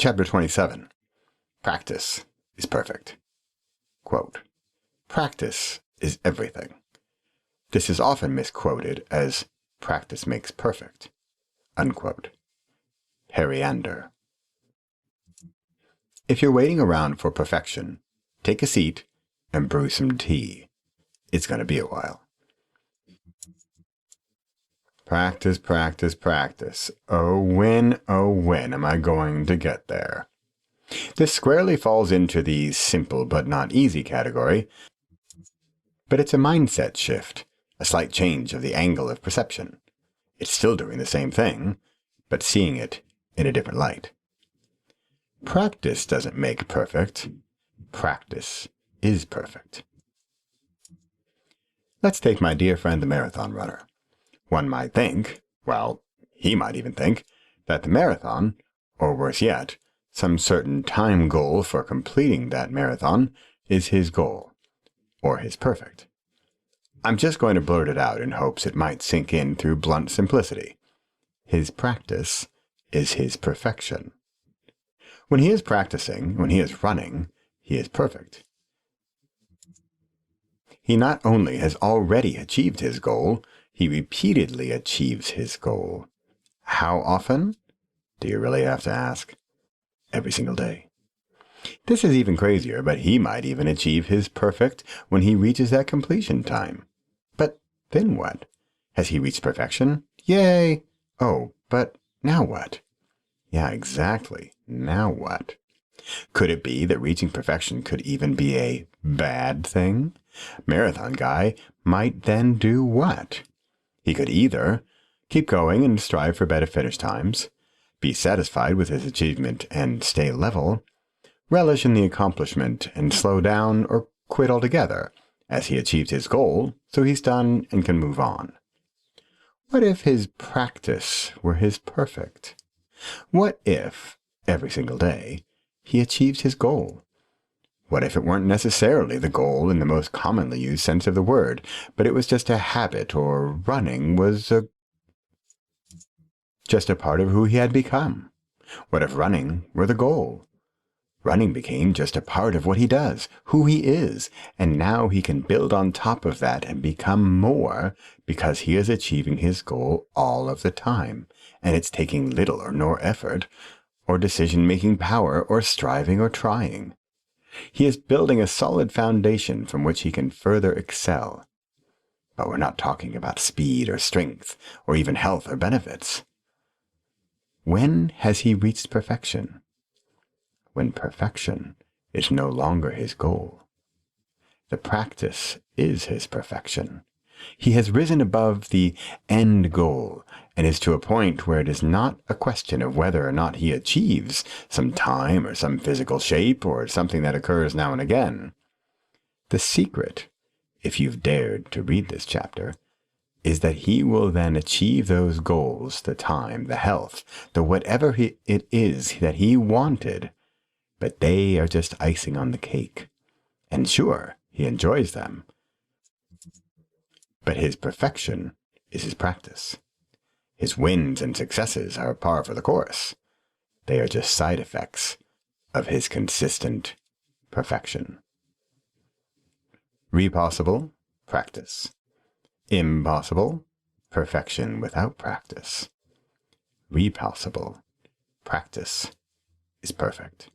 Chapter 27. Practice is perfect. Quote, practice is everything. This is often misquoted as practice makes perfect. Unquote. Periander. If you're waiting around for perfection, take a seat and brew some tea. It's going to be a while. Practice, practice, practice. Oh, when am I going to get there? This squarely falls into the simple but not easy category, but it's a mindset shift, a slight change of the angle of perception. It's still doing the same thing, but seeing it in a different light. Practice doesn't make perfect. Practice is perfect. Let's take my dear friend the marathon runner. One might think, well, he might even think, that the marathon, or worse yet, some certain time goal for completing that marathon, is his goal, or his perfect. I'm just going to blurt it out in hopes it might sink in through blunt simplicity. His practice is his perfection. When he is practicing, when he is running, he is perfect. He not only has already achieved his goal, he repeatedly achieves his goal. How often? Do you really have to ask? Every single day. This is even crazier, but he might even achieve his perfect when he reaches that completion time. But then what? Has he reached perfection? Yay! Oh, but now what? Yeah, exactly. Now what? Could it be that reaching perfection could even be a bad thing? Marathon guy might then do what? He could either keep going and strive for better finish times, be satisfied with his achievement and stay level, relish in the accomplishment and slow down or quit altogether, as he achieved his goal, so he's done and can move on. What if his practice were his perfect? What if, every single day, he achieved his goal? What if it weren't necessarily the goal in the most commonly used sense of the word, but it was just a habit, or running was just a part of who he had become? What if running were the goal? Running became just a part of what he does, who he is, and now he can build on top of that and become more because he is achieving his goal all of the time, and it's taking little or no effort, or decision-making power, or striving or trying. He is building a solid foundation from which he can further excel. But we're not talking about speed or strength, or even health or benefits. When has he reached perfection? When perfection is no longer his goal. The practice is his perfection. He has risen above the end goal and is to a point where it is not a question of whether or not he achieves some time or some physical shape or something that occurs now and again. The secret, if you've dared to read this chapter, is that he will then achieve those goals, the time, the health, the whatever it is that he wanted, but they are just icing on the cake. And sure, he enjoys them. But his perfection is his practice. His wins and successes are par for the course. They are just side effects of his consistent perfection. Repossible, practice. Impossible, perfection without practice. Repossible, practice is perfect.